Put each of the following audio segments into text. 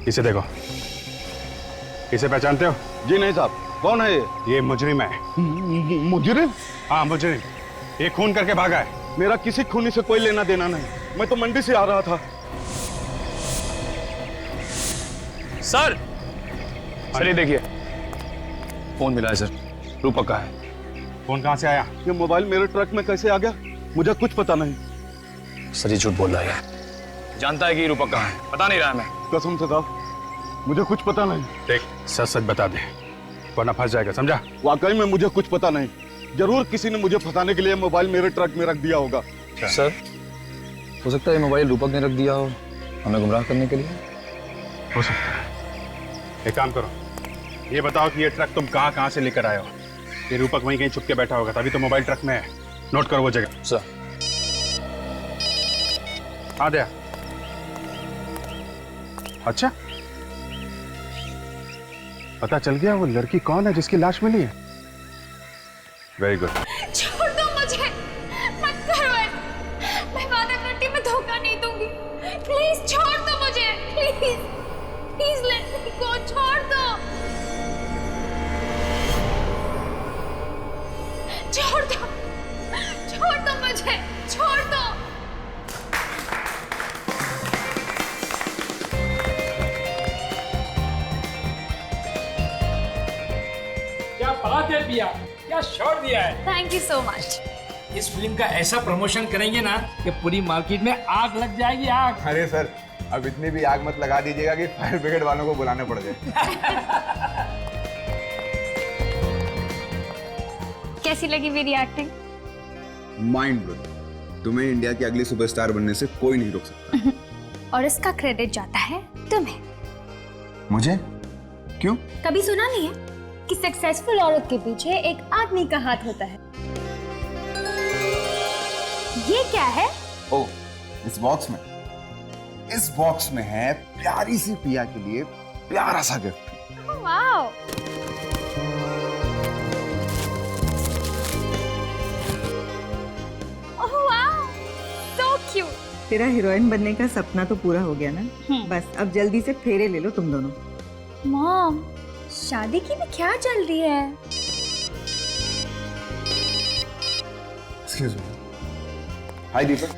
इसे देखो, इसे पहचानते हो? जी नहीं साहब। कौन है ये मुजरिम है। मुजरिम? हाँ मुजरिम, ये खून करके भागा है। मेरा किसी खूनी से कोई लेना देना नहीं, मैं तो मंडी से आ रहा था। सर ये देखिए, फोन मिला है सर, रूपक का है। फोन कहाँ से आया? ये मोबाइल मेरे ट्रक में कैसे आ गया, मुझे कुछ पता नहीं। सर ये झूठ बोल रहा है, जानता है कि रूपक कहाँ है, पता नहीं रहा है। मैं कसम से साहब मुझे कुछ पता नहीं। देख, सच सच बता दे वरना फंस जाएगा, समझा? वाकई में मुझे कुछ पता नहीं। जरूर किसी ने मुझे फंसाने के लिए मोबाइल मेरे ट्रक में रख दिया होगा। सर हो सकता है ये मोबाइल रूपक ने रख दिया हो हमें गुमराह करने के लिए। हो सकता है। एक काम करो, ये बताओ कि ये ट्रक तुम कहाँ से लेकर आए हो? ये रूपक वहीं कहीं छुप के बैठा होगा, तभी तो मोबाइल ट्रक में है। नोट करो वो जगह। सर हाँ दया। अच्छा, पता चल गया वो लड़की कौन है जिसकी लाश मिली है? Very good. छोड़ दो मुझे, मत करो ऐसा। मैं वादा करती हूँ मैं धोखा नहीं दूंगी। प्लीज छोड़ दो मुझे, प्लीज प्लीज लेट मी गो, छोड़ दो। छोड़ दो, छोड़ दो मुझे, छोड़ दो। क्या बात है पिया, क्या शॉट दिया है। Thank you so much. इस फिल्म का ऐसा प्रमोशन करेंगे ना कि पूरी मार्केट में आग लग जाएगी, आग। अरे सर, अब इतनी भी आग मत लगा दीजिएगा कि फायर ब्रिगेड वालों को बुलाना पड़ जाए। कैसी लगी मेरी एक्टिंग? Mind blowing. तुम्हें इंडिया की अगली सुपरस्टार बनने से कोई नहीं रोक सकता। और इसका क्रेडिट जाता है तुम्हें। मुझे? क्यों? कभी सुना नहीं है कि सक्सेसफुल औरत के पीछे एक आदमी का हाथ होता है? ये क्या है? ओह, इस बॉक्स में है प्यारी सी पिया के लिए प्यारा सा gift. Wow, oh wow, so cute. तेरा हीरोइन बनने का सपना तो पूरा हो गया ना? बस अब जल्दी से फेरे ले लो तुम दोनों। मॉम, शादी की भी क्या चल रही है? Excuse me. हाय दीपक।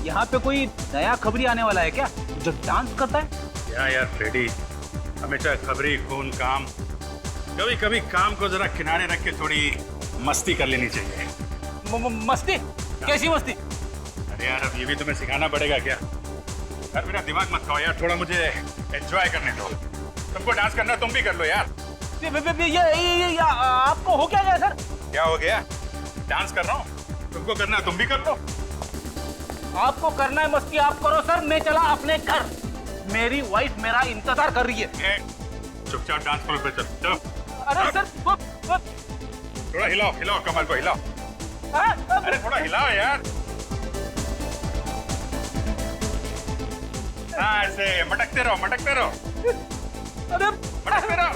यहाँ पे कोई नया खबरी आने वाला है क्या जो डांस करता है? क्या यार फ्रेडी, हमेशा खबरी खून काम। कभी कभी काम को जरा किनारे रख के थोड़ी मस्ती कर लेनी चाहिए। मस्ती? कैसी मस्ती? अरे यार अब ये भी तुम्हें सिखाना पड़ेगा क्या? यार मेरा दिमाग मत खाओ यार, थोड़ा मुझे एंजॉय करने दो। तुमको डांस करना तुम भी कर लो यार। ये आपको हो क्या गया सर? क्या हो गया? डांस कर रहा हूँ, तुमको करना तुम भी कर लो। आपको करना है मस्ती आप करो सर, मैं चला अपने घर। मेरी वाइफ मेरा इंतजार कर रही है। चुपचाप डांस फ्लोर पे चल। चलो। अरे सर थोड़ा हिलाओ हिलाओ, कमर को हिलाओ। अरे थोड़ा हिलाओ यार। हाँ ऐसे मटकते रहो मटकते रहो। अरे मटकते रहो।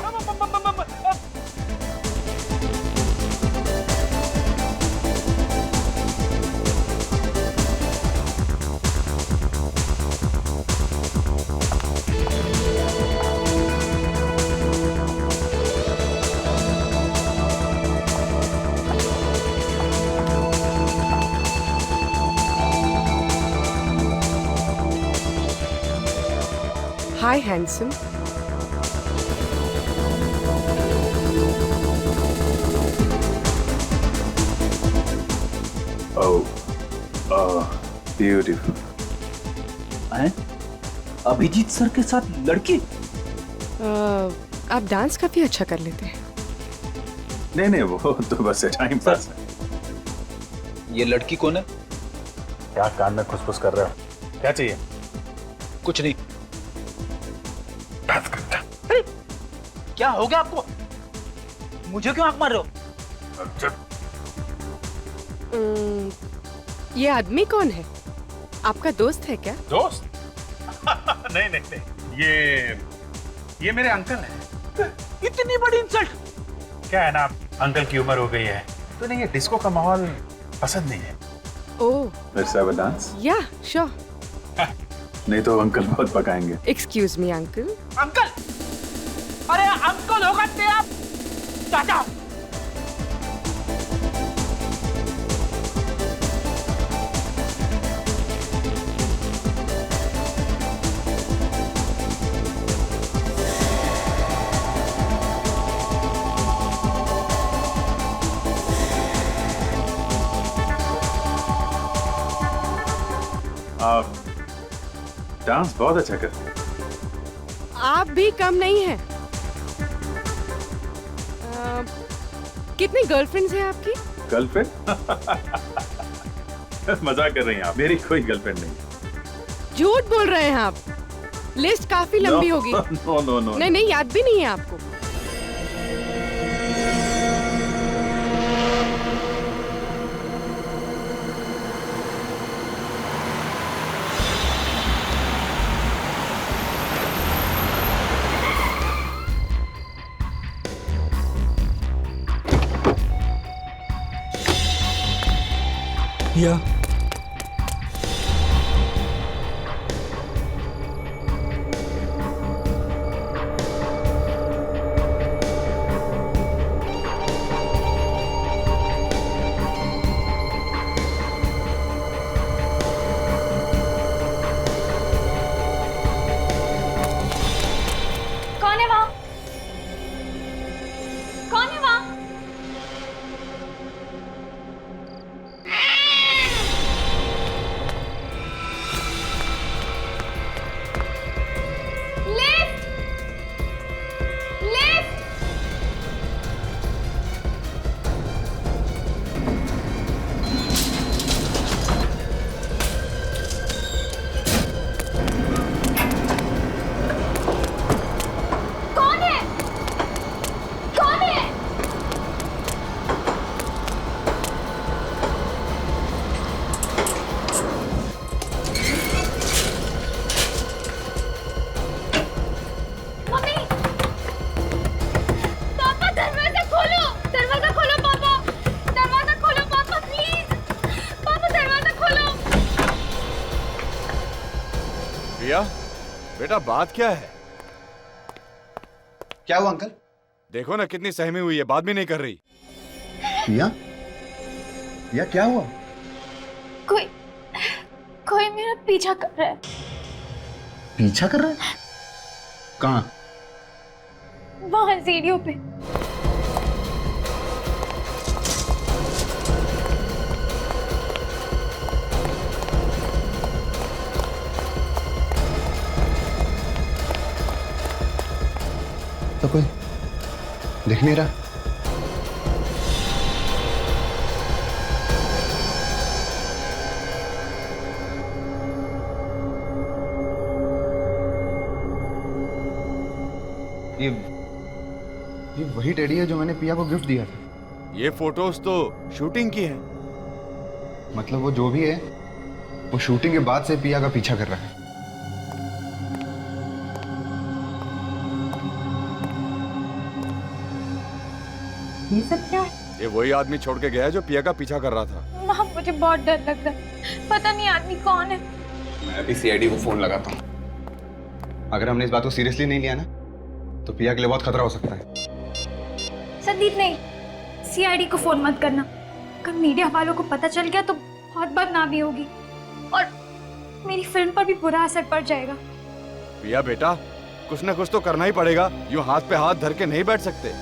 हाय हैंडसम। ब्यूटीफुल। अभिजीत सर के साथ लड़की? आप डांस काफी अच्छा कर लेते हैं। नहीं नहीं, वो तो बस टाइम पास है। ये लड़की कौन है? क्या कान में खुसफुस कर रहे हो? क्या चाहिए? कुछ नहीं। अरे, क्या हो गया आपको? मुझे क्यों आंख मार रहे हो? ये आदमी कौन है? आपका दोस्त है क्या? दोस्त? नहीं नहीं नहीं, ये मेरे अंकल हैं। इतनी बड़ी इंसल्ट! क्या है ना, अंकल की उम्र हो गई है तो नहीं, ये डिस्को का माहौल पसंद नहीं है। ओह, लेट्स हैव अ डांस। या श्योर। नहीं तो अंकल बहुत पकाएंगे। Excuse me uncle. अंकल? अरे अंकल होगा तेरा चाचा। आप डांस बहुत अच्छा करते हैं। आप भी कम नहीं हैं। कितनी गर्लफ्रेंड्स हैं आपकी? गर्लफ्रेंड? मजाक कर रही हैं आप? मेरी कोई गर्लफ्रेंड नहीं। झूठ बोल रहे हैं आप। लिस्ट काफी लंबी होगी। No no no. नहीं नहीं, याद भी नहीं है आपको। या कौन है वहाँ? कौन है वहाँ? लिफ्ट! लिफ्ट! कौन है? कौन है? मम्मी! पापा दरवाजा खोलो! दरवाजा खोलो पापा! दरवाजा खोलो पापा प्लीज! पापा दरवाजा खोलो! प्रिया, बेटा बात क्या है? क्या हुआ अंकल? देखो ना कितनी सहमी हुई है, बात भी नहीं कर रही। या क्या हुआ? कोई कोई मेरा पीछा कर रहा है। पीछा कर रहा है? कहाँ? वहां सीढ़ियों पे। तो कोई दिख नहीं रहा। ये वही टेडी है जो मैंने पिया को गिफ्ट दिया था। ये फोटोज तो शूटिंग की है। मतलब वो जो भी है वो शूटिंग के बाद से पिया का पीछा कर रहा है। ये सब क्या है? ये वही आदमी छोड़ के गया है जो पिया का पीछा कर रहा था। माँ, मुझे बहुत डर लग रहा है। पता नहीं आदमी कौन है। मैं अभी सीआईडी को फोन लगाता हूँ। अगर हमने इस बात को सीरियसली नहीं लिया ना तो पिया के लिए बहुत खतरा हो सकता है। संदीप नहीं, सीआईडी को फोन मत करना। अगर मीडिया वालों को पता चल गया तो बहुत बदनामी होगी और मेरी फिल्म पर भी बुरा असर पड़ जाएगा। पिया बेटा, कुछ ना कुछ तो करना ही पड़ेगा, यूं हाथ पे हाथ धर के नहीं बैठ सकते।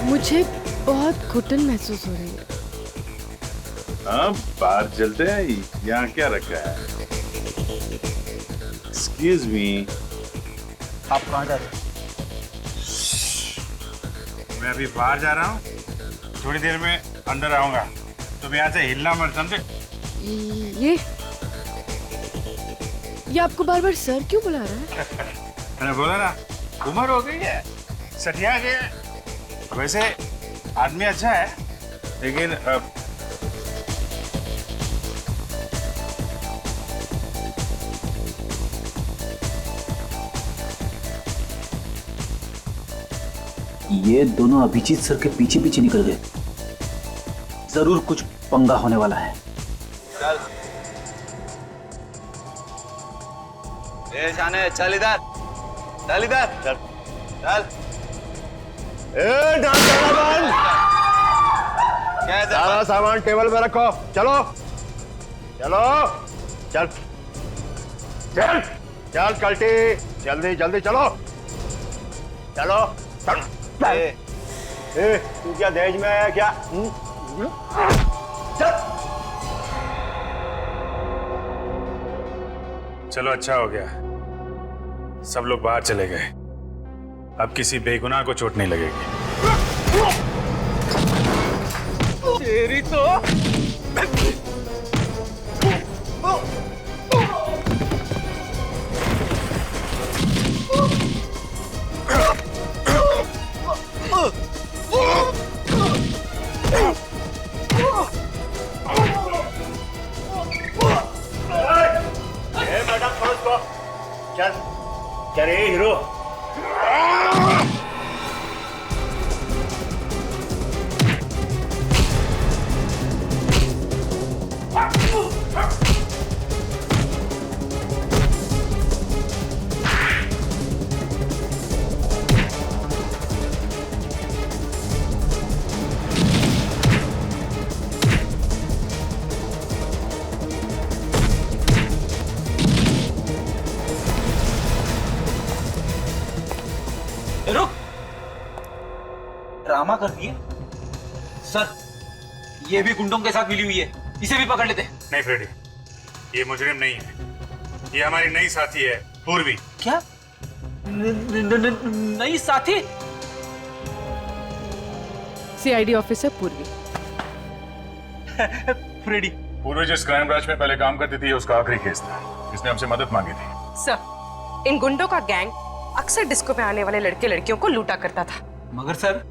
मुझे बहुत घुटन महसूस हो रही है। हाँ, बाहर चलते हैं। यहाँ क्या रखा है? एक्सक्यूज मी, आप कहाँ जा रहे हैं? मैं अभी बाहर जा रहा हूँ, थोड़ी देर में अंदर आऊंगा। तुम यहाँ से हिलना मत, समझे? ये आपको बार बार सर क्यों बुला रहा है? मैंने बोला ना, उम्र हो गई है, सठिया गया है। वैसे आदमी अच्छा है, लेकिन ये दोनों अभिजीत सर के पीछे पीछे निकल गए। जरूर कुछ पंगा होने वाला है। शाने चल इधर, चल इधर, चल चल। सारा सामान टेबल पे रखो, चलो चलो चल चल चल कल्टी, जल्दी जल्दी चलो चलो चल। तू क्या दहेज में आया क्या? चल। चलो अच्छा हो गया, सब लोग बाहर चले गए। अब किसी बेगुनाह को चोट नहीं लगेगी। तेरी तो मैडम पहुंच को चल चल हीरो। रुक, ड्रामा कर दिए सर। ये भी गुंडों के साथ मिली हुई है, इसे भी पकड़ लेते। नहीं फ्रेडी, ये मुजरिम नहीं है, ये हमारी नई साथी है पूर्वी। क्या? नई साथी? सीआईडी ऑफिसर पूर्वी। फ्रेडी। पूर्वी जिस क्राइम ब्रांच में पहले काम करती थी, उसका आखिरी केस था, इसने हमसे मदद मांगी थी। सर, इन गुंडों का गैंग अक्सर डिस्को पे आने वाले लड़के लड़कियों को लूटा करता था। मगर सर,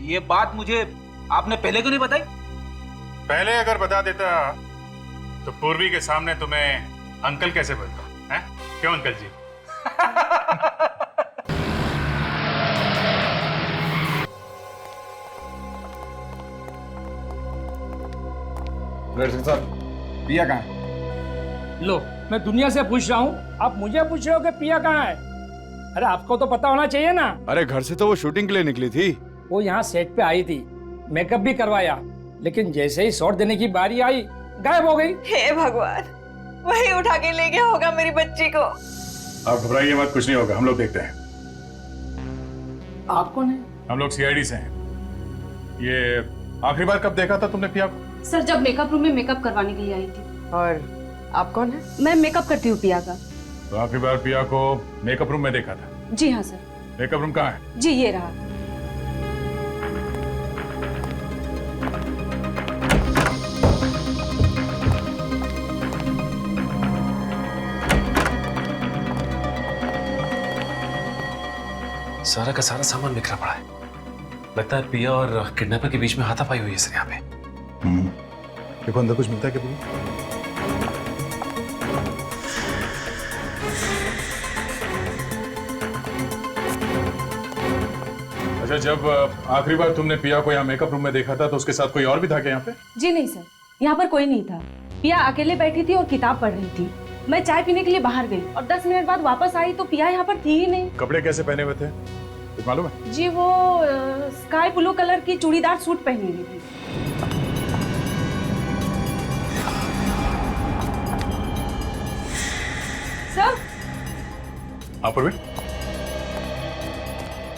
ये बात मुझे आपने पहले क्यों नहीं बताई? पहले अगर बता देता तो पूर्वी के सामने तुम्हें अंकल कैसे बोलता है? क्यों अंकल जी? साहब, पिया कहाँ है? लो, मैं दुनिया से पूछ रहा हूँ, आप मुझे पूछ रहे हो कि पिया कहाँ है? अरे आपको तो पता होना चाहिए ना। अरे घर से तो वो शूटिंग के लिए निकली थी। वो यहाँ सेट पे आई थी, मेकअप भी करवाया, लेकिन जैसे ही शॉट देने की बारी आई, गायब हो गई। हे भगवान, वही उठा के ले गया होगा मेरी बच्ची को। आप घबराइए मत, कुछ नहीं होगा, हम लोग देखते हैं। आप कौन है? हम लोग सीआईडी से हैं। ये आखिरी बार कब देखा था तुमने पिया को? सर, जब मेकअप रूम में मेकअप करवाने के लिए आई थी। और आप कौन है? मैं मेकअप करती हूँ पिया का। तो आखिरी बार पिया को मेकअप रूम में देखा था? जी हाँ सर। मेकअप रूम कहाँ है? जी ये रहा। सारा का सारा सामान बिखरा पड़ा है। लगता है पिया और किडनैपर के बीच में हाथापाई हुई है सर यहाँ पे। देखो अंदर कुछ मिलता है क्या? अच्छा, जब आखिरी बार तुमने पिया को यहाँ मेकअप रूम में देखा था तो उसके साथ कोई और भी था क्या यहाँ पे? जी नहीं सर, यहाँ पर कोई नहीं था। पिया अकेले बैठी थी और किताब पढ़ रही थी। मैं चाय पीने के लिए बाहर गई और 10 मिनट बाद वापस आई तो पिया यहाँ पर थी ही नहीं। कपड़े कैसे पहने हुए थे कुछ मालूम है? जी वो स्काई ब्लू कलर की चूड़ीदार सूट पहनी हुई थी। सर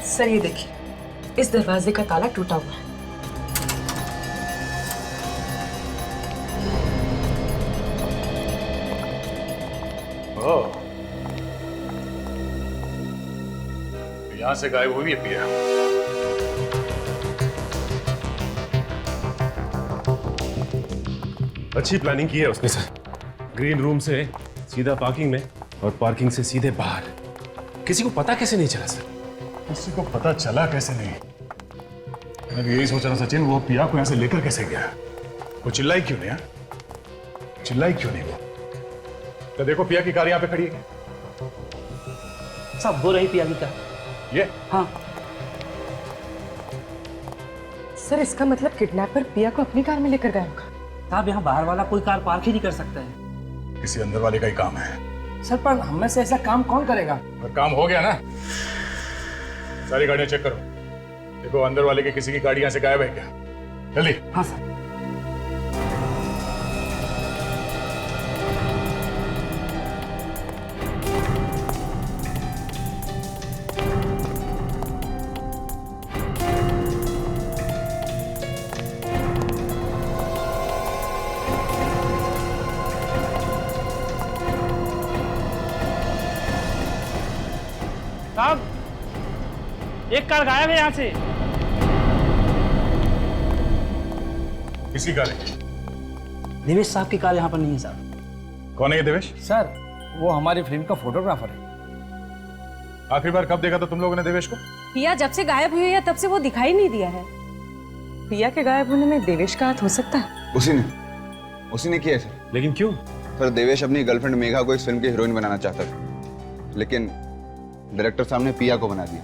सर ये देखिए, इस दरवाजे का ताला टूटा हुआ है। यहाँ से गायब हुई है पिया। अच्छी प्लानिंग की है उसने सर। ग्रीन रूम से सीधा पार्किंग में और पार्किंग से सीधे बाहर। किसी को पता कैसे नहीं चला सर? किसी को पता चला कैसे नहीं? मैं भी यही सोच रहा सचिन, वो पिया को यहाँ से लेकर कैसे गया? वो चिल्लाई क्यों नहीं? चिल्लाई क्यों नहीं वो? तो देखो पिया की कार यहाँ पे खड़ी है। सब हो रही पिया की कार। ये हाँ सर इसका मतलब किडनैपर पिया को अपनी कार में लेकर गया होगा। साहब यहाँ बाहर वाला कोई कार पार्क ही नहीं कर सकता है। किसी अंदर वाले का ही काम है। सर पर हम में से ऐसा काम कौन करेगा? और काम हो गया ना? सारी गाड़ियां चेक करो, देखो अंदर वाले की किसी की गाड़ी यहाँ से गायब है क्या? जल्दी। हाँ सर। साहब एक कार गायब है यहाँ से। किसी कार है? देवेश साहब की कार यहाँ पर नहीं है साहब। कौन है ये देवेश? सर वो हमारी फिल्म का फोटोग्राफर है। आखिरी बार कब देखा था तुम लोगों ने देवेश को? पिया जब से गायब हुई है तब से वो दिखाई नहीं दिया है। पिया के गायब होने में देवेश का हाथ हो सकता है? उसी ने किया है सर। लेकिन क्यों? सर देवेश अपनी गर्लफ्रेंड मेघा को इस फिल्म की हीरोइन बनाना चाहता था, लेकिन डायरेक्टर साहब ने पिया को बना दिया,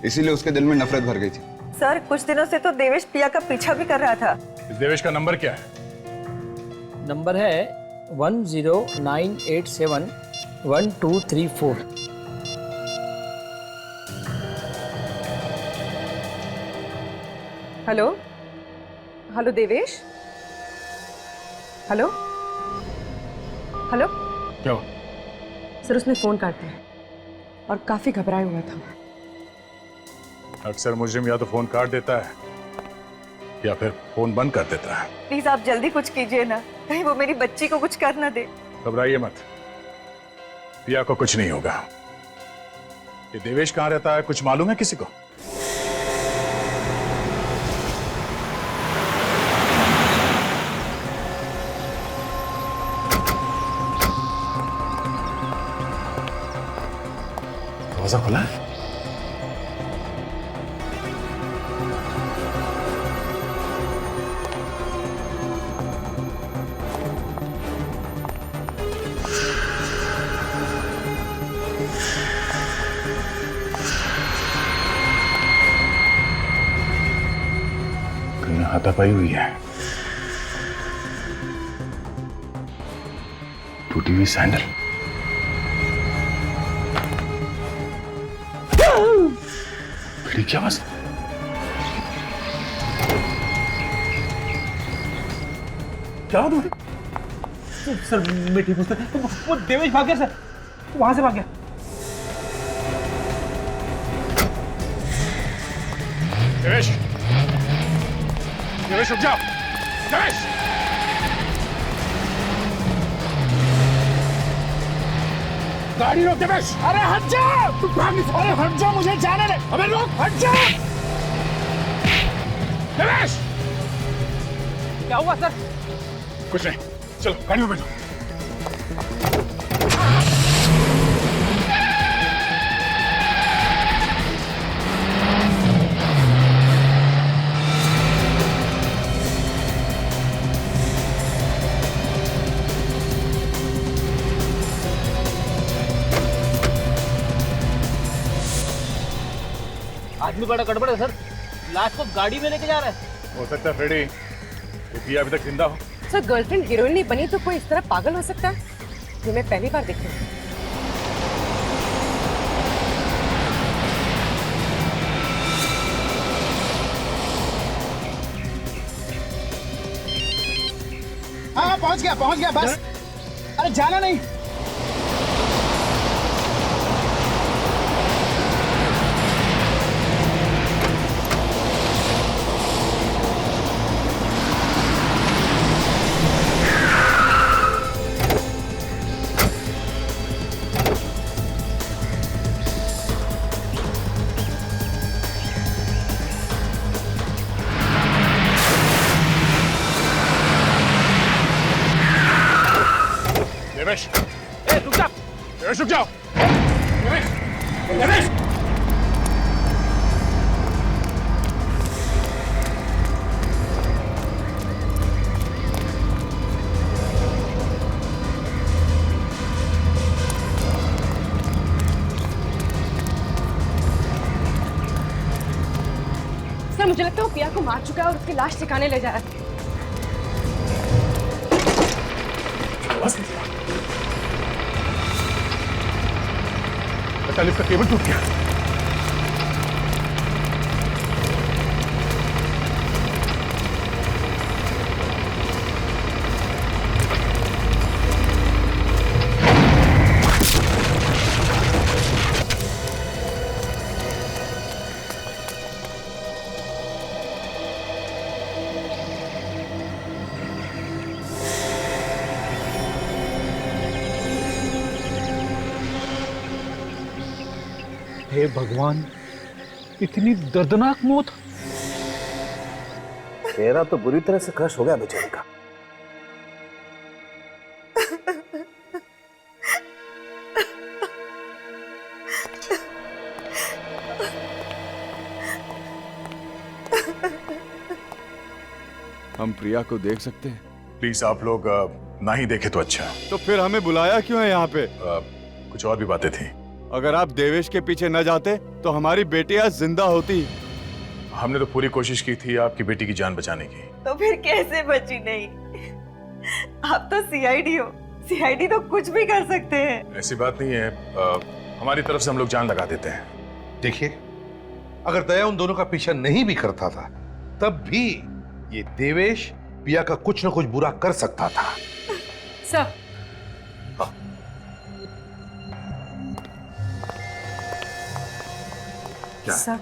इसीलिए उसके दिल में नफरत भर गई थी। सर कुछ दिनों से तो देवेश पिया का पीछा भी कर रहा था। इस देवेश का नंबर क्या है? नंबर है 1098711234। Hello hello Devesh, hello hello. क्या हुआ? सर उसने फोन काट दिया और काफी घबराया हुआ था। अक्सर मुजरिम या तो फोन काट देता है या फिर फोन बंद कर देता है। प्लीज आप जल्दी कुछ कीजिए ना, कहीं वो मेरी बच्ची को कुछ कर ना दे। घबराइए मत, पिया को कुछ नहीं होगा। ये देवेश कहाँ रहता है कुछ मालूम है किसी को? दरवाजा खुला है? हाथापाई हुई है, टूटी हुई सैंडल। बड़ी क्या आवाज? क्या हुआ? सर मैं ठीक हूँ सर। वो देवेश भाग गया सर, वहां से भाग गया। देवेश, देवेश रुक जाओ। देवेश, गाड़ी रोक देवेश। अरे हट जा, तू भाग नहीं। अरे हट जा, मुझे जाने दे। अबे रोक, हट जा। देवेश, क्या हुआ सर? कुछ नहीं, चलो गाड़ी में बैठो। आदमी बड़ा गड़बड़ है सर, लाश को गाड़ी में लेके जा रहा है। हो सकता है फ्रेडी, ये पिया अभी तक जिंदा हो। सर गर्लफ्रेंड हीरोइन नहीं बनी तो कोई इस तरह पागल हो सकता है? ये मैं पहली बार देख रही हूँ। हाँ पहुंच गया बस। अरे जाना नहीं। देवेश, ए रुक जा। देवेश रुक जाओ। देवेश सर मुझे लगता है वो पिया को मार चुका है और उसकी लाश ठिकाने ले जा रहा है। लिफ्ट का केबल टूट गया। हे भगवान, इतनी दर्दनाक मौत। चेहरा तो बुरी तरह से क्रश हो गया बेचारे का। हम प्रिया को देख सकते हैं? प्लीज आप लोग ना ही देखे तो अच्छा। तो फिर हमें बुलाया क्यों है यहाँ पे? कुछ और भी बातें थी। अगर आप देवेश के पीछे न जाते तो हमारी बेटी आज जिंदा होती। हमने तो पूरी कोशिश की थी आपकी बेटी की जान बचाने की। तो फिर कैसे बची नहीं? आप तो सीआईडी हो, सीआईडी तो कुछ भी कर सकते हैं। ऐसी बात नहीं है, हमारी तरफ से हम लोग जान लगा देते हैं। देखिए, अगर दया उन दोनों का पीछा नहीं भी करता था तब भी ये देवेश पिया का कुछ न कुछ बुरा कर सकता था। सर सर,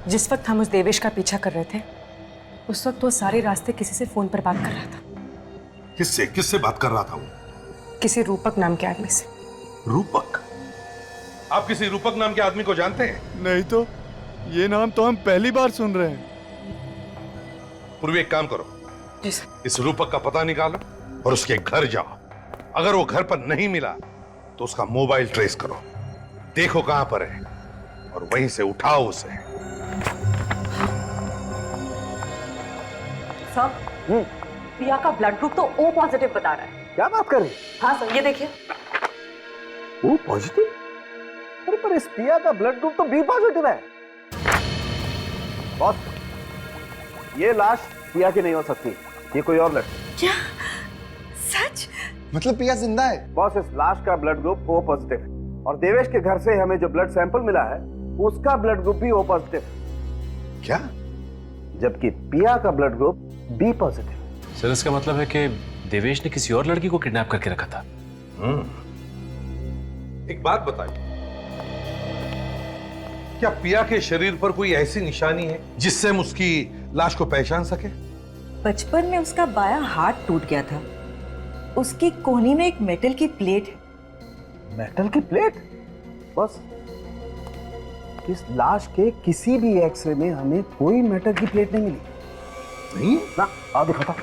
जिस वक्त हम उस देवेश का पीछा कर रहे थे उस वक्त वो सारे रास्ते किसी से फोन पर बात कर रहा था। किससे बात कर रहा था वो? किसी रूपक नाम के आदमी से। रूपक? आप किसी रूपक नाम के आदमी को जानते हैं? नहीं तो, ये नाम तो हम पहली बार सुन रहे हैं। पूर्वी एक काम करो, जी सर। इस रूपक का पता निकालो और उसके घर जाओ। अगर वो घर पर नहीं मिला तो उसका मोबाइल ट्रेस करो, देखो कहां पर है और वहीं से उठाओ उसे। सर, पिया का ब्लड ग्रुप तो O पॉजिटिव बता रहा है। क्या बात कर रही? हाँ सर, ये देखिए। O positive? अरे पर इस पिया का ब्लड ग्रुप तो B पॉजिटिव है। बॉस, ये लाश पिया की नहीं हो सकती, ये कोई और लड़की। क्या सच? मतलब पिया जिंदा है? बॉस, इस लाश का ब्लड ग्रुप O पॉजिटिव है और देवेश के घर से हमें जो ब्लड सैंपल मिला है उसका ब्लड ग्रुप भी O पॉजिटिव है। क्या? जबकि पिया का blood group B positive. Sir इसका मतलब है कि देवेश ने किसी और लड़की को किडनैप करके रखा था। एक बात बताइए, क्या पिया के शरीर पर कोई ऐसी निशानी है जिससे हम उसकी लाश को पहचान सके? बचपन में उसका बायां हाथ टूट गया था, उसकी कोहनी में एक मेटल की प्लेट है। मेटल की प्लेट? बस इस लाश के किसी भी एक्सरे में हमें कोई मेटल की प्लेट नहीं मिली। नहीं ना, आओ दिखाता।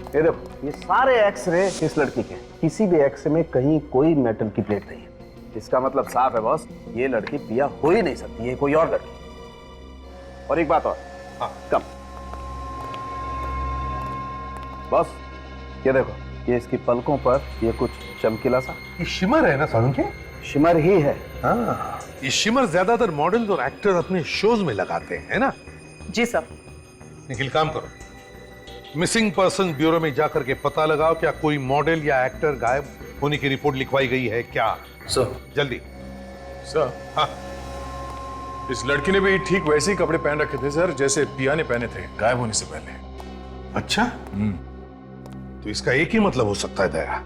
ये देखो, ये सारे एक्सरे इस लड़की के, किसी भी एक्सरे में कहीं कोई मेटल की प्लेट नहीं है। इसका मतलब साफ है बॉस, ये लड़की पिया हो ही नहीं सकती, ये कोई और लड़की। और एक बात और, हाँ कम बॉस, ये देखो, ये इसकी पलकों पर ये कुछ चमकीला सा, ये शिमर है ना सारुण के? शिमर ही है। हाँ, ये शिमर ज्यादातर मॉडल और एक्टर अपने शोज में लगाते हैं, है ना? जी सर। निखिल काम करो, मिसिंग पर्सन ब्यूरो में जाकर के पता लगाओ क्या कोई मॉडल या एक्टर गायब होने की रिपोर्ट लिखवाई गई है क्या। सर। जल्दी। सर। हाँ। इस लड़की ने भी ठीक वैसे ही कपड़े पहन रखे थे सर जैसे पिया ने पहने थे गायब होने से पहले। अच्छा, तो इसका एक ही मतलब हो सकता है दया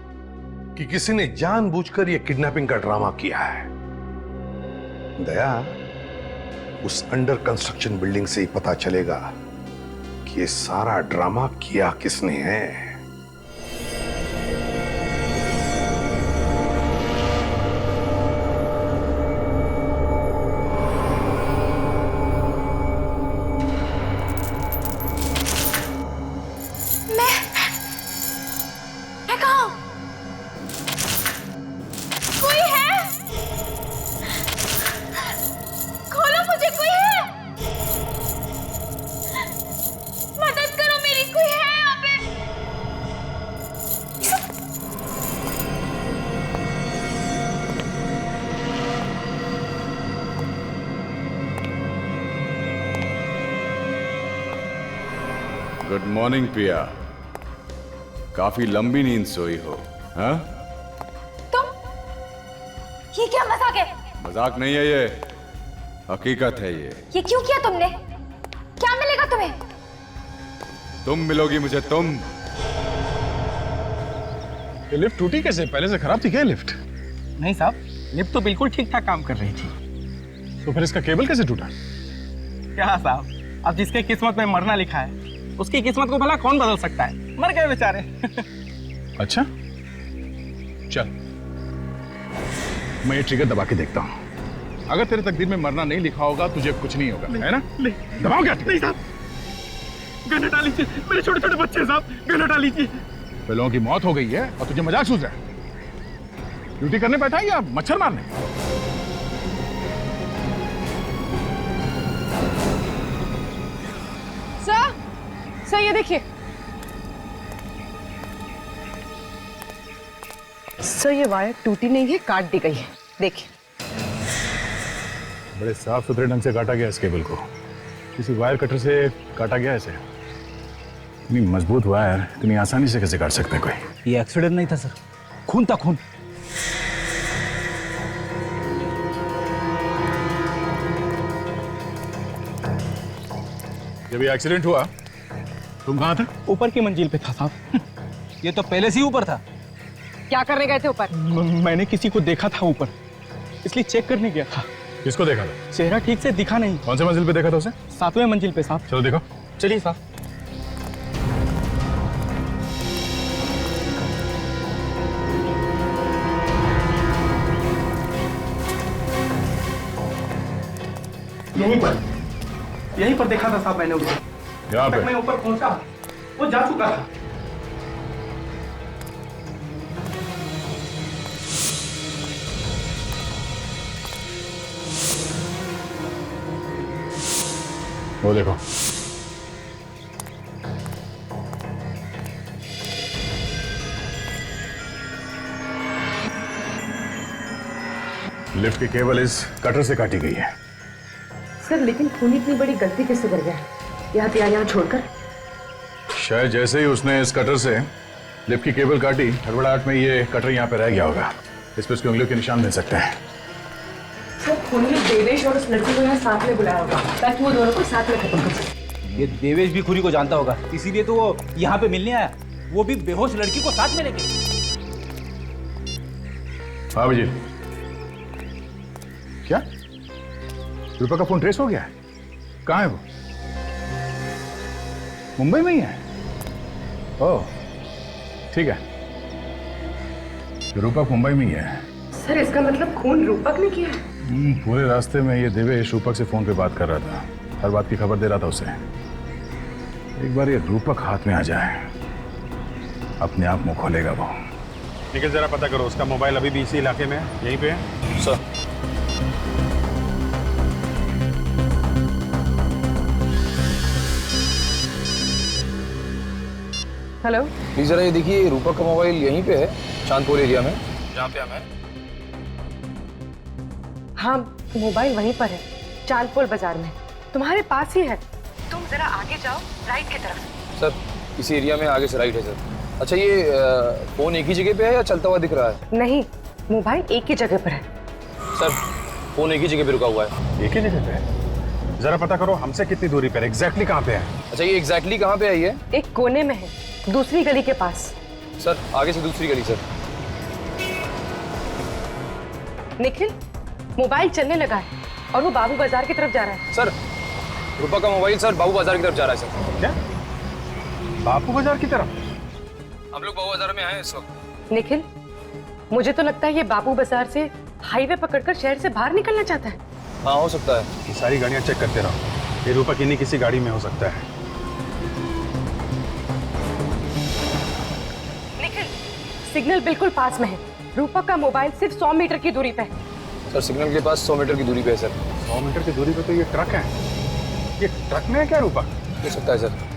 कि किसी ने जानबूझकर यह किडनैपिंग का ड्रामा किया है। दया, उस अंडर कंस्ट्रक्शन बिल्डिंग से ही पता चलेगा कि ये सारा ड्रामा किया किसने है। मैं कहाँ हूँ? कोई है? खोलो मुझे, कोई है? मदद करो मेरी, कोई है यहाँ पे? गुड मॉर्निंग पिया, काफी लंबी नींद सोई हो। हाँ, तुम? ये क्या मजाक है? मजाक नहीं है ये, हकीकत है ये क्यों किया तुमने? क्या मिलेगा तुम्हें? तुम मिलोगी मुझे, तुम। ये लिफ्ट टूटी कैसे? पहले से खराब थी क्या लिफ्ट? नहीं साहब, लिफ्ट तो बिल्कुल ठीक ठाक काम कर रही थी। तो फिर इसका केबल कैसे टूटा? क्या साहब, अब जिसके किस्मत में मरना लिखा है उसकी किस्मत को भला कौन बदल सकता है? मर गए बेचारे। अच्छा, चल मैं ये ट्रिगर दबा के देखता हूं। अगर तेरे तकदीर में मरना नहीं लिखा होगा तुझे कुछ नहीं होगा, है ना? दबाओ क्या? नहीं साहब, गन हटा लीजिए, मेरे छोटे छोटे बच्चे साहब, गन हटा लीजिए। तो लोगों की मौत हो गई है और तुझे मजाक सूझ रहा है? ड्यूटी करने बैठा है या मच्छर मारने? सर ये देखिए। सर ये वायर टूटी नहीं है, काट दी गई है, देखिए। बड़े साफ सुथरे ढंग से काटा गया इस केबल को, किसी वायर कटर से काटा गया इसे। इतनी मजबूत वायर इतनी आसानी से कैसे काट सकते हैं कोई? ये एक्सीडेंट नहीं था सर, खून था, खून। जब ये एक्सीडेंट हुआ तुम कहाँ थे? ऊपर की मंजिल पे था साहब। ये तो पहले से ही ऊपर था। क्या करने गए थे ऊपर? मैंने किसी को देखा था ऊपर, इसलिए चेक करने गया था। किसको देखा था? चेहरा ठीक से दिखा नहीं। कौन से मंजिल पे देखा था उसे? 7वें मंजिल पे साहब। चलो देखो। चलिए साहब। यहीं पर देखा था साहब मैंने उसे। यहाँ पे? मैं ऊपर पहुंचा, वो जा चुका था। वो देखो, लिफ्ट की केबल इस कटर से काटी गई है। सर लेकिन खून इतनी बड़ी गलती कैसे कर गया? यहाँ छोड़कर? शायद जैसे ही उसने इस कटर से लिफ्ट की केबल काटी, हड़बड़ाहट में ये कटर यहाँ पे रह गया होगा। इस पर उसकी उंगलियों के निशान मिल सकते हैं। सर खून ने देवेश और उस लड़की को यहाँ साथ में बुलाया होगा ताकि वो दोनों को साथ में खत्म कर सके। ये देवेश भी खुरी को जानता होगा, इसीलिए तो वो यहाँ पे मिलने आया, वो भी बेहोश लड़की को साथ में लेके। हाँ विजय, क्या रूपा का फोन ट्रेस हो गया है? कहाँ है वो? मुंबई में ही है? ओह ठीक है, रूपक मुंबई में ही है। सर इसका मतलब खून रूपक ने किया है? पूरे रास्ते में ये देवेश रूपक से फोन पे बात कर रहा था, हर बात की खबर दे रहा था उसे। एक बार ये रूपक हाथ में आ जाए, अपने आप मुंह खोलेगा वो। निखिल जरा पता करो उसका मोबाइल अभी भी इसी इलाके में है, यहीं पे है? सर। हेलो, प्लीज जरा ये देखिए, रूपक का मोबाइल यहीं पे है, चांदपुर एरिया में, जहाँ पे हम हैं। हाँ मोबाइल वहीं पर है, चांदपुर बाजार में, तुम्हारे पास ही है। तुम जरा आगे जाओ, राइट की तरफ। सर इसी एरिया में आगे से राइट है सर। अच्छा ये फोन एक ही जगह पे है या चलता हुआ दिख रहा है? नहीं, मोबाइल एक ही जगह पर है। सर फोन एक ही जगह पे रुका हुआ है। एक ही जगह पे है? जरा पता करो हमसे कितनी दूरी पर, एग्जैक्टली कहाँ पे है? अच्छा ये एग्जैक्टली कहाँ पे है ये? एक कोने में है, दूसरी गली के पास। सर आगे से दूसरी गली सर। निखिल, मोबाइल चलने लगा है और वो बाबू बाजार की तरफ जा रहा है। सर रूपा का मोबाइल सर बाबू बाजार की तरफ जा रहा है सर। क्या? बापू बाजार की तरफ? हम लोग बाबू बाजार में आए हैं इस वक्त। निखिल, मुझे तो लगता है ये बाबू बाजार से हाईवे पकड़कर शहर से बाहर निकलना चाहता है। हाँ हो सकता है। ये सारी गाड़ियां चेक करते रहो, ये रूपक इन्हीं किसी गाड़ी में हो सकता है। निखिल, सिग्नल बिल्कुल पास में है। रूपक का मोबाइल सिर्फ 100 मीटर की दूरी पे है। सर सिग्नल के पास 100 मीटर की दूरी पे है सर। 100 मीटर की दूरी पे तो ये ट्रक है। ये ट्रक में है क्या रूपक? हो सकता है सर।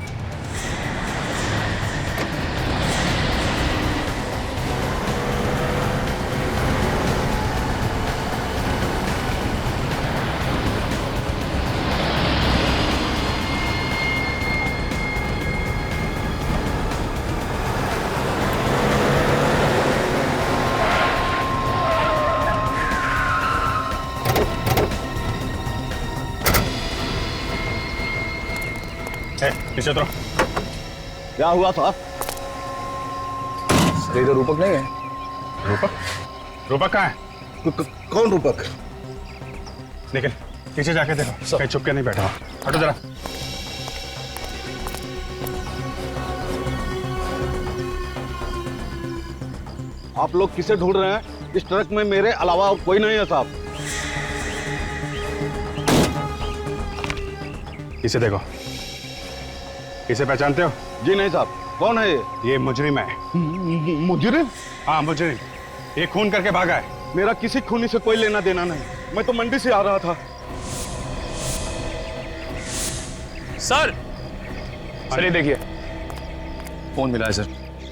पीछे उतरो। क्या हुआ था? सर इधर रूपक नहीं है। रूपक? रूपक कहाँ है? कौन रूपक? निकल, पीछे जाके देखो कहीं चुप के नहीं बैठा हो। हटो जरा। आप लोग किसे ढूंढ रहे हैं? इस ट्रक में मेरे अलावा और कोई नहीं है साहब। इसे देखो, इसे पहचानते हो? जी नहीं साहब। कौन है ये मुजरिम है। मुजरिम? हाँ मुजरिम, ये खून करके भागा है। मेरा किसी खूनी से कोई लेना देना नहीं, मैं तो मंडी से आ रहा था। सर सर ये देखिए फोन मिला है सर,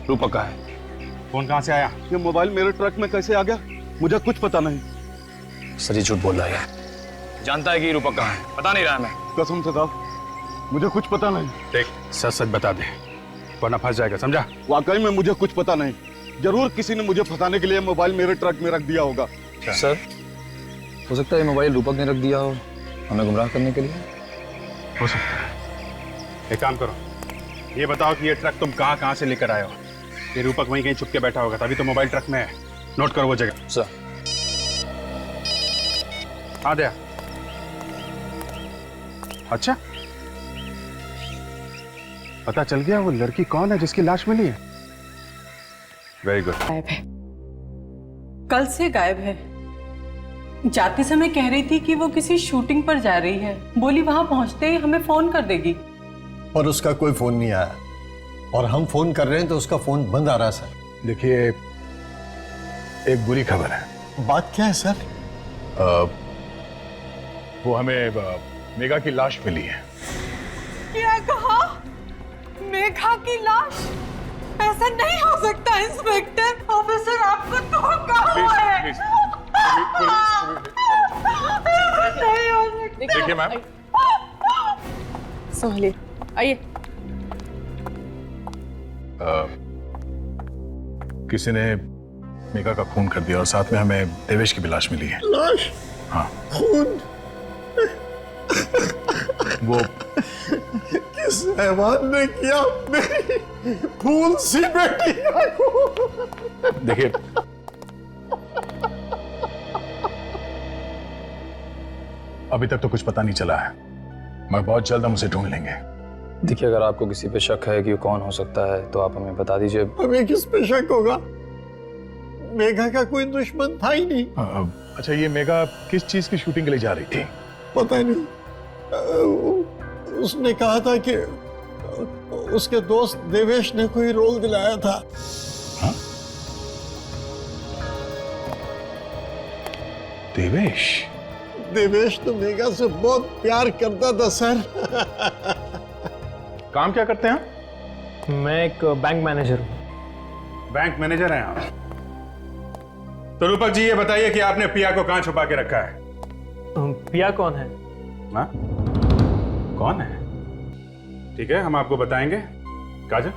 रूपक का है। फोन कहाँ से आया? ये मोबाइल मेरे ट्रक में कैसे आ गया मुझे कुछ पता नहीं। सर ये झूठ बोल रहा है, जानता है कि ये रूपक कहाँ है, पता नहीं रहा मैं। कसम से साहब मुझे कुछ पता नहीं। देख सच सच बता दे वरना फंस जाएगा, समझा? वाकई में मुझे कुछ पता नहीं। जरूर किसी ने मुझे फंसाने के लिए मोबाइल मेरे ट्रक में रख दिया होगा। सर हो सकता है ये मोबाइल रूपक ने रख दिया हो हमें गुमराह करने के लिए। हो सकता है। एक काम करो, ये बताओ कि ये ट्रक तुम कहाँ कहाँ से लेकर आए हो? ये रूपक वहीं कहीं छुप के बैठा होगा, तभी तो मोबाइल ट्रक में है। नोट करो वो जगह। सर हाँ दया। अच्छा पता चल गया वो लड़की कौन है जिसकी लाश मिली है? Very good. गायब है, कल से गायब है। जाते समय कह रही थी कि वो किसी शूटिंग पर जा रही है, बोली वहां पहुंचते ही हमें फोन कर देगी। और उसका कोई फोन नहीं आया, और हम फोन कर रहे हैं तो उसका फोन बंद आ रहा है सर। देखिए एक बुरी खबर है। बात क्या है सर? वो हमें मेघा की लाश मिली है। क्या कहा? मेघा की लाश? ऐसा नहीं हो सकता इंस्पेक्टर। ऑफिसर आपको धोखा हुआ है। नहीं हो सकता। देखिए मैम, संभालिए, आइए। किसी ने मेघा का खून कर दिया और साथ में हमें देवेश की भी लाश मिली है। लाश? हाँ। खून? वो किस हैवान ने किया मेरी फूल सी बेटी को? देखिए अभी तक तो कुछ पता नहीं चला है, मगर बहुत जल्द हम उसे ढूंढ लेंगे। देखिए अगर आपको किसी पे शक है कि वो कौन हो सकता है तो आप हमें बता दीजिए। हमें किस पे शक होगा? मेघा का कोई दुश्मन था ही नहीं। अच्छा ये मेघा किस चीज की शूटिंग के लिए जा रही थी? पता नहीं, उसने कहा था कि उसके दोस्त देवेश ने कोई रोल दिलाया था। हाँ? देवेश? देवेश तो मेघा से बहुत प्यार करता था सर। काम क्या करते हैं? मैं एक बैंक मैनेजर हूँ। बैंक मैनेजर हैं आप? तो रूपक जी ये बताइए कि आपने पिया को कहां छुपा के रखा है? पिया कौन है? हाँ? कौन है? ठीक है, हम आपको बताएंगे। काजल,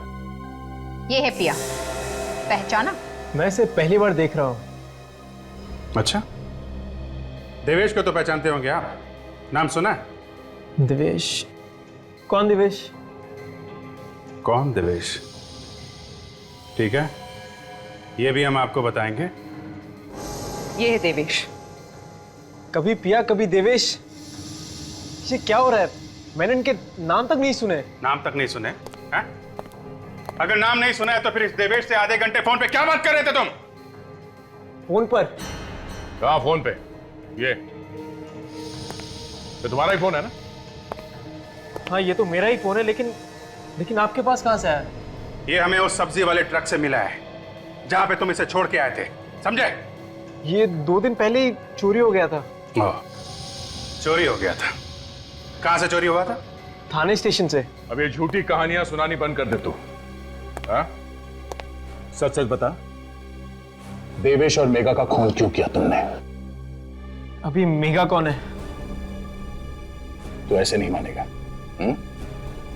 ये है पिया, पहचाना? मैं इसे पहली बार देख रहा हूँ। अच्छा, देवेश को तो पहचानते होंगे आप, नाम सुना है? देवेश? कौन देवेश? कौन देवेश? ठीक है, ये भी हम आपको बताएंगे। ये है देवेश। कभी पिया कभी देवेश, ये क्या हो रहा है? मैंने इनके नाम तक नहीं सुने। नाम तक नहीं सुने हैं? अगर नाम नहीं सुना है तो फिर इस देवेश से आधे घंटे फोन पे क्या बात कर रहे थे तुम? फोन पर? कहाँ फोन पे? ये तुम्हारा ही फोन है ना? हाँ, ये तो मेरा ही फोन है, लेकिन आपके पास कहाँ से आया? ये हमें उस सब्जी वाले ट्रक से मिला है जहां पे तुम इसे छोड़ के आए थे, समझे? ये 2 दिन पहले ही चोरी हो गया था। चोरी हो गया था? कहां से चोरी हुआ था? थाने स्टेशन से। अब ये झूठी कहानियां सुनानी बंद कर दे तू। सच सच बता, देवेश और मेघा का खून क्यों किया तुमने? अभी मेघा कौन है? तू ऐसे नहीं मानेगा।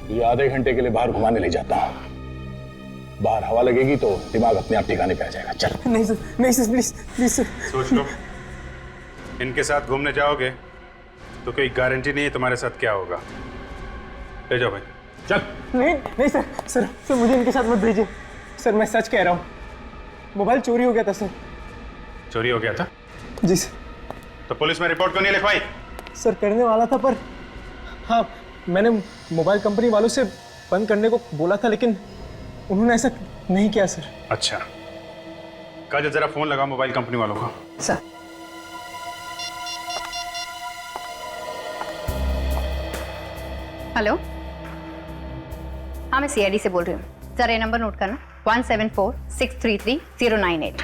तुझे आधे घंटे के लिए बाहर घुमाने ले जाता हूं। बाहर हवा लगेगी तो दिमाग अपने आप ठिकाने पे आ जाएगा। चल। नहीं सर, नहीं सर, प्लीज प्लीज सर। सोच लो, इनके साथ घूमने जाओगे तो कोई गारंटी नहीं है तुम्हारे साथ क्या होगा। ले जाओ भाई, चल। नहीं सर, सर मुझे इनके साथ मत भेजिए सर, मैं सच कह रहा हूँ। मोबाइल चोरी हो गया था सर। चोरी हो गया था? जी सर। तो पुलिस में रिपोर्ट क्यों नहीं लिखवाई? सर करने वाला था, पर हाँ, मैंने मोबाइल कंपनी वालों से बंद करने को बोला था, लेकिन उन्होंने ऐसा नहीं किया सर। अच्छा, काजल जरा फोन लगा मोबाइल कंपनी वालों को। सर। हेलो, हाँ मैं सीआईडी से बोल रही हूँ। सर ये नंबर नोट करना, 1746333098।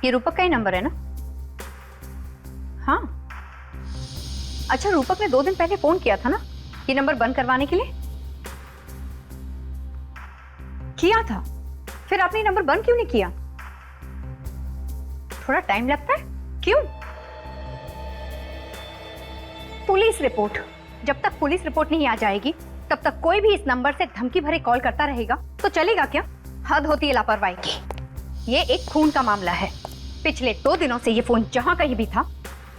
ये रूपक का ही नंबर है ना? हाँ। अच्छा, रूपक ने 2 दिन पहले फोन किया था ना ये नंबर बंद करवाने के लिए? किया था? फिर आपने ये नंबर बंद क्यों नहीं किया? थोड़ा टाइम लगता है, क्यों? पुलिस रिपोर्ट, जब तक पुलिस रिपोर्ट नहीं आ जाएगी तब तक कोई भी इस नंबर से धमकी भरे कॉल करता रहेगा तो चलेगा क्या? हद होती है लापरवाही की। ये एक खून का मामला है। पिछले 2 दिनों से ये फोन जहां कहीं भी था,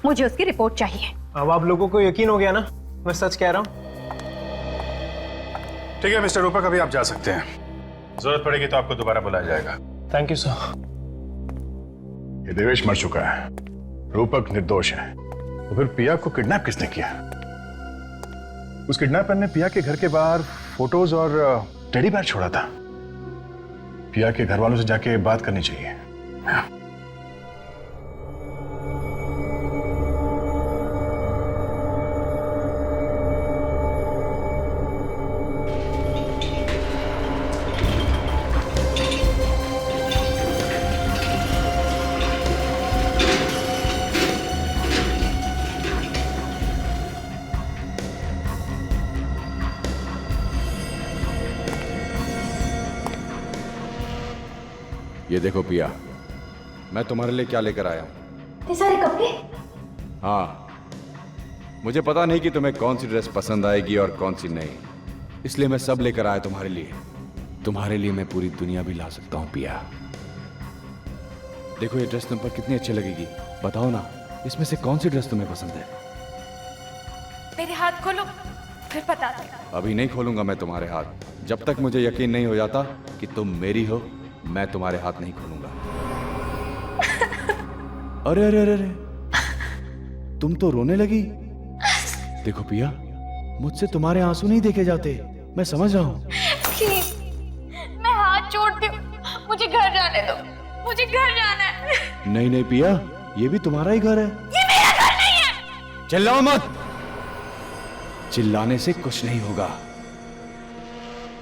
मुझे उसकी रिपोर्ट चाहिए। अब आप लोगों को यकीन हो गया ना, मैं सच कह रहा हूँ। ठीक है मिस्टर रूपक, अभी आप जा सकते हैं। जरूरत पड़ेगी तो आपको दोबारा बुलाया जाएगा। Thank you sir. ये देवेश मर चुका है, रूपक निर्दोष है। तो फिर पिया को किडनैप किसने किया? उस किडनैपर ने पिया के घर के बाहर फोटोज और टेडी बेयर छोड़ा था। पिया के घर वालों से जाके बात करनी चाहिए। ये देखो पिया, मैं तुम्हारे लिए क्या लेकर आया हूं। ये सारे कपड़े? हाँ, मुझे पता नहीं कि तुम्हें कौन सी ड्रेस पसंद आएगी और कौन सी नहीं, इसलिए मैं सब लेकर आया तुम्हारे लिए। तुम्हारे लिए मैं पूरी दुनिया भी ला सकता हूँ पिया। देखो ये ड्रेस तुम पर कितनी अच्छी लगेगी, बताओ ना इसमें से कौन सी ड्रेस तुम्हें पसंद है? मेरे हाथ खोलो, फिर बताते। अभी नहीं खोलूंगा मैं तुम्हारे हाथ, जब तक मुझे यकीन नहीं हो जाता कि तुम मेरी हो। मैं तुम्हारे हाथ नहीं खोलूंगा। अरे अरे अरे अरे, तुम तो रोने लगी। देखो पिया, मुझसे तुम्हारे आंसू नहीं देखे जाते, मैं समझ रहा हूं। प्लीज, मैं हाथ जोड़ती हूँ, मुझे घर जाने दो, मुझे घर जाना है। नहीं नहीं पिया, ये भी तुम्हारा ही घर है। ये मेरा घर नहीं है। चिल्लाओ मत, चिल्लाने से कुछ नहीं होगा।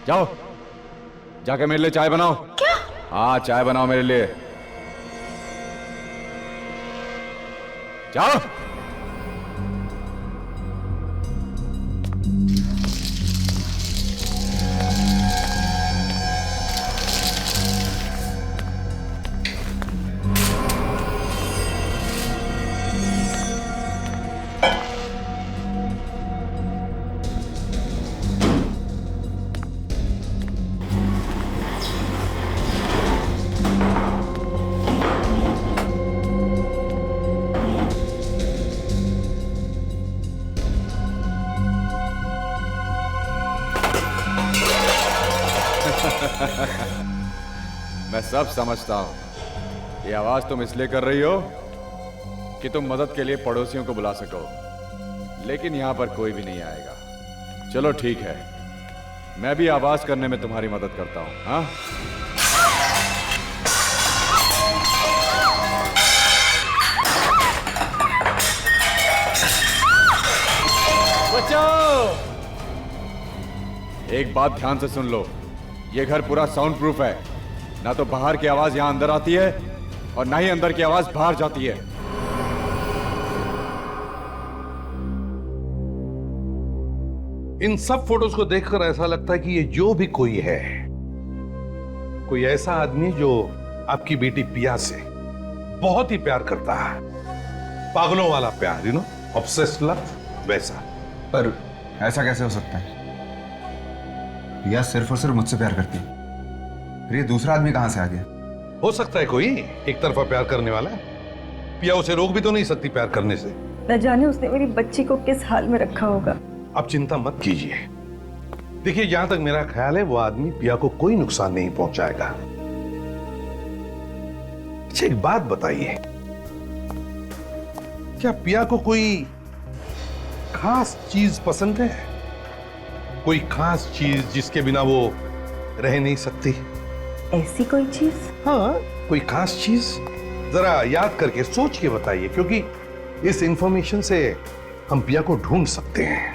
जाओ जाके मेरे लिए चाय बनाओ। क्या? हाँ, चाय बनाओ मेरे लिए, जाओ। सब समझता हूं। ये आवाज तुम इसलिए कर रही हो कि तुम मदद के लिए पड़ोसियों को बुला सको, लेकिन यहां पर कोई भी नहीं आएगा। चलो ठीक है, मैं भी आवाज करने में तुम्हारी मदद करता हूं। हाँ, बचाओ। एक बात ध्यान से सुन लो, ये घर पूरा साउंड प्रूफ है। ना तो बाहर की आवाज यहां अंदर आती है और ना ही अंदर की आवाज बाहर जाती है। इन सब फोटोज को देखकर ऐसा लगता है कि ये जो भी कोई है, कोई ऐसा आदमी जो आपकी बेटी पिया से बहुत ही प्यार करता है, पागलों वाला प्यार, ऑब्सेस्ड लव, वैसा। पर ऐसा कैसे हो सकता है? पिया सिर्फ और सिर्फ मुझसे प्यार करती है, फिर ये दूसरा आदमी कहां से आ गया? हो सकता है कोई एक तरफा प्यार करने वाला। पिया उसे रोक भी तो नहीं सकती प्यार करने से। न जाने उसने मेरी बच्ची को किस हाल में रखा होगा। आप चिंता मत कीजिए। देखिए, जहां तक मेरा ख्याल है वो आदमी पिया को कोई नुकसान नहीं पहुंचाएगा। अच्छा, एक बात बताइए, क्या पिया को कोई खास चीज पसंद है? कोई खास चीज जिसके बिना वो रह नहीं सकती? ऐसी कोई चीज? हाँ, कोई खास चीज जरा याद करके सोच के बताइए, क्योंकि इस इंफॉर्मेशन से हम पिया को ढूंढ सकते हैं।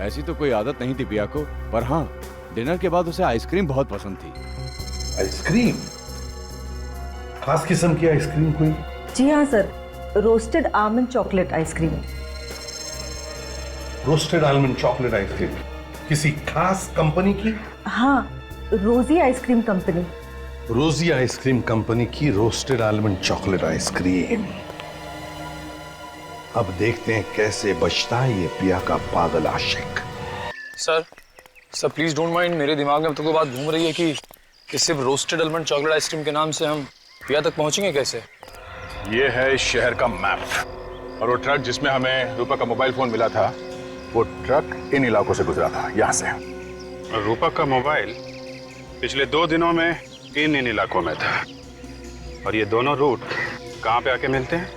ऐसी तो कोई आदत नहीं थी पिया को, पर हाँ, डिनर के बाद उसे आइसक्रीम बहुत पसंद थी। आइसक्रीम? खास किस्म की आइसक्रीम कोई? जी हाँ sir, roasted almond chocolate ice cream. Roasted almond chocolate ice cream किसी खास कंपनी की? हाँ, रोजी आइसक्रीम कंपनी। रोजी आइसक्रीम कंपनी की रोस्टेड आलमंड चॉकलेट आइसक्रीम। अब देखते हैं कैसे बचता है ये पिया का पागल आशिक। सर प्लीज डोंट माइंड, मेरे दिमाग में तो बात घूम रही है कि सिर्फ रोस्टेड आलमंड चॉकलेट आइसक्रीम के नाम से हम पिया तक पहुंचेंगे कैसे? ये है इस शहर का मैप, और वो ट्रक जिसमें हमें रूपा का मोबाइल फोन मिला था, वो ट्रक इन इलाकों से गुजरा था, यहाँ से। और रूपा का मोबाइल पिछले 2 दिनों में इन इलाकों में था। और ये दोनों रूट कहाँ पे आके मिलते हैं?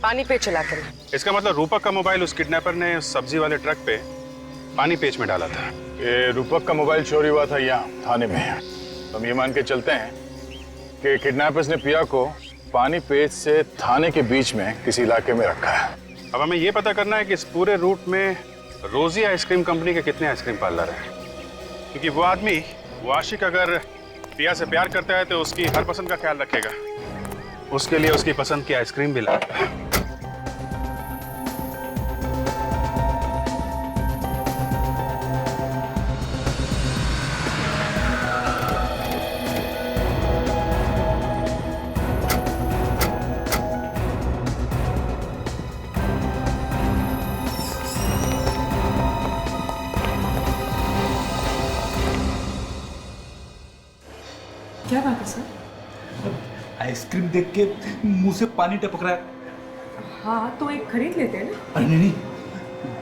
पानी पे चला कर। इसका मतलब रूपक का मोबाइल उस किडनैपर ने सब्जी वाले ट्रक पे पानी पेच में डाला था। ये रूपक का मोबाइल चोरी हुआ था यहाँ थाने में। तो हम ये मान के चलते हैं कि किडनैपर्स ने पिया को पानी पेच से थाने के बीच में किसी इलाके में रखा है। अब हमें ये पता करना है कि इस पूरे रूट में रोजी आइसक्रीम कंपनी के कितने आइसक्रीम पार्लर हैं, क्योंकि वो आदमी, वो आशिक, अगर पिया से प्यार करता है तो उसकी हर पसंद का ख्याल रखेगा। उसके लिए उसकी पसंद की आइसक्रीम भी लाएगा। क्या बात है सर? आइसक्रीम देख के मुंह से पानी टपक रहा है। हाँ, तो एक खरीद लेते हैं ना। अरे नहीं,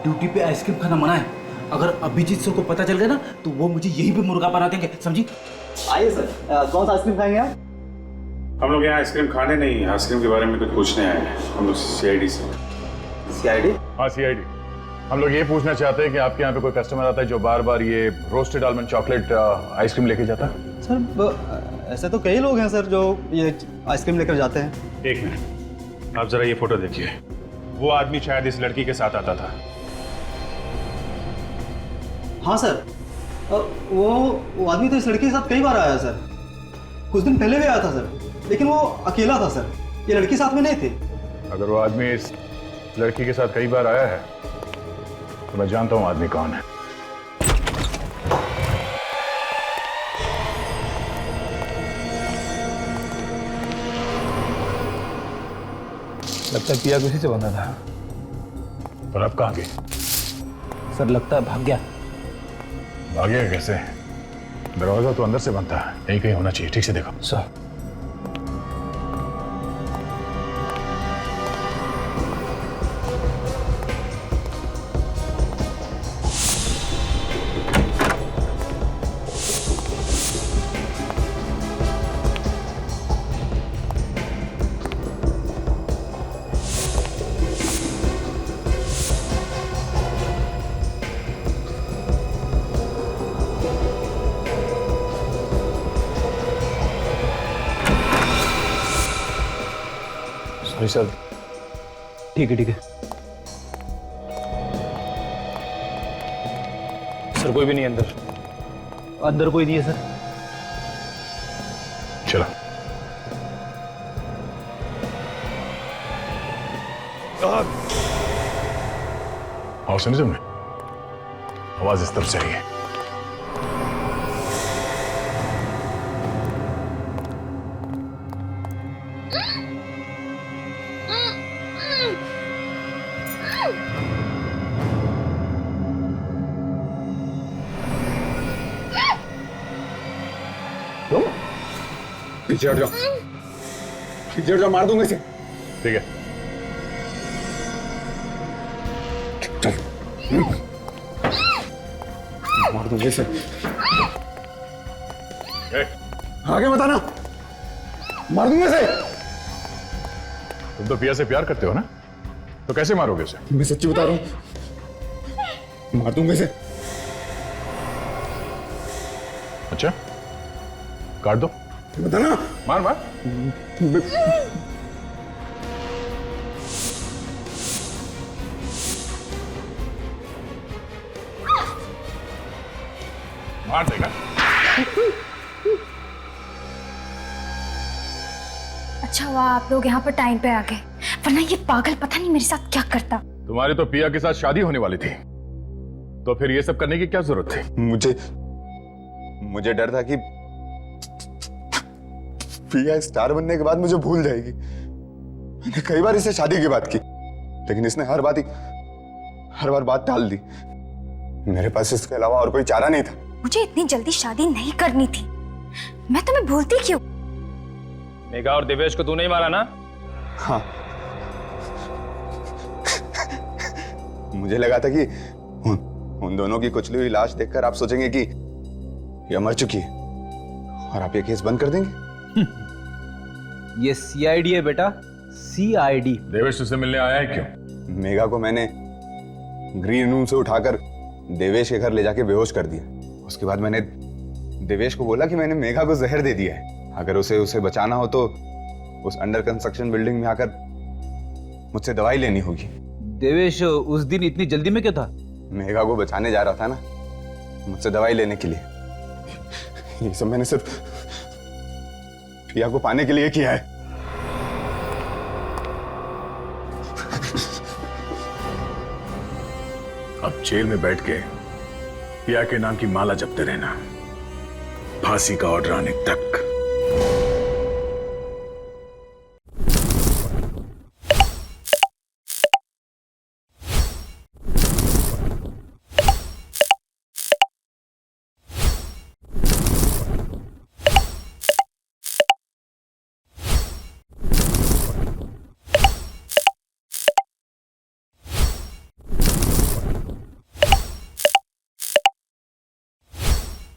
ड्यूटी पे आइसक्रीम खाना मना है। अगर अभिजीत सर को पता चल गया ना तो वो मुझे यहीं पे मुर्गा बना देंगे, समझी? आइए सर, कौन सा आइसक्रीम खाएंगे आप? हम लोग यहाँ आइसक्रीम खाने नहीं, आइसक्रीम के बारे में कुछ पूछने आए हैं। हम लोग सीआईडी से। सीआईडी? हाँ, सीआईडी। हम लोग ये पूछना चाहते हैं कि आपके यहाँ पे कोई कस्टमर आता है जो बार बार ये रोस्टेड आलमंड चॉकलेट आइसक्रीम लेके जाता है? सर, ऐसे तो कई लोग हैं सर जो ये आइसक्रीम लेकर जाते हैं। एक मिनट, आप जरा ये फोटो देखिए। वो आदमी शायद इस लड़की के साथ आता था। हाँ सर, वो आदमी तो इस लड़की के साथ कई बार आया सर। कुछ दिन पहले भी आया था सर, लेकिन वो अकेला था सर, ये लड़की साथ में नहीं थी। अगर वो आदमी इस लड़की के साथ कई बार आया है तो मैं जानता हूँ आदमी कौन है। लगता है पिया किसी से बंधा था। पर अब कहाँ गई? सर लगता है भाग गया। भागेगा कैसे? दरवाजा तो अंदर से बनता है, यहीं कहीं होना चाहिए। ठीक से देखो सर। जी सर। ठीक है सर कोई भी नहीं अंदर। अंदर कोई नहीं है सर। चलो आओ, सुनी तुमने? आवाज इस तरफ से आई है। पीछे हट जाओ, पीछे हट जाओ, मार दूंगा इसे। ठीक है। मार दूंगा इसे। आगे बताना, मार दूंगा इसे। तुम तो पिया से प्यार करते हो ना, तो कैसे मारोगे उसे? मैं सच्ची बता रहा हूं, मार दूंगा इसे। अच्छा, काट दो। बताना। मार मार। मार देगा। अच्छा हुआ आप लोग यहाँ पर टाइम पे आ गए, वरना ये पागल पता नहीं मेरे साथ क्या करता। तुम्हारी तो पिया के साथ शादी होने वाली थी, तो फिर ये सब करने की क्या जरूरत थी? मुझे डर था कि पिया स्टार बनने के बाद मुझे भूल जाएगी। मैंने कई बार इससे शादी की बात की, लेकिन इसने हर बार बात टाल दी। मेरे पास इसके अलावा और कोई चारा नहीं था। मुझे इतनी जल्दी शादी नहीं करनी थी। मैं तुम्हें भूलती क्यों? मेघा और देवेश को तू नहीं मारा ना? हाँ। मुझे लगा था कि उन दोनों की कुचली हुई लाश देखकर आप सोचेंगे कि यह मर चुकी है और आप ये केस बंद कर देंगे। ये सीआईडी है बेटा, सीआईडी। देवेश तुझसे मिलने आया है क्यों? मेघा को मैंने ग्रीन रूम से उठाकर देवेश के घर ले जाके बेहोश कर दिया। उसके बाद मैंने देवेश को बोला कि मैंने मेघा को जहर दे दिया है, अगर उसे बचाना हो तो उस अंडर कंस्ट्रक्शन बिल्डिंग में आकर मुझसे दवाई लेनी होगी। देवेश उस दिन इतनी जल्दी में क्यों था? मेघा को बचाने जा रहा था ना, मुझसे दवाई लेने के लिए। ये सब मैंने सिर्फ पिया को पाने के लिए किया है। अब जेल में बैठ के पिया के नाम की माला जपते रहना, फांसी का ऑर्डर आने तक।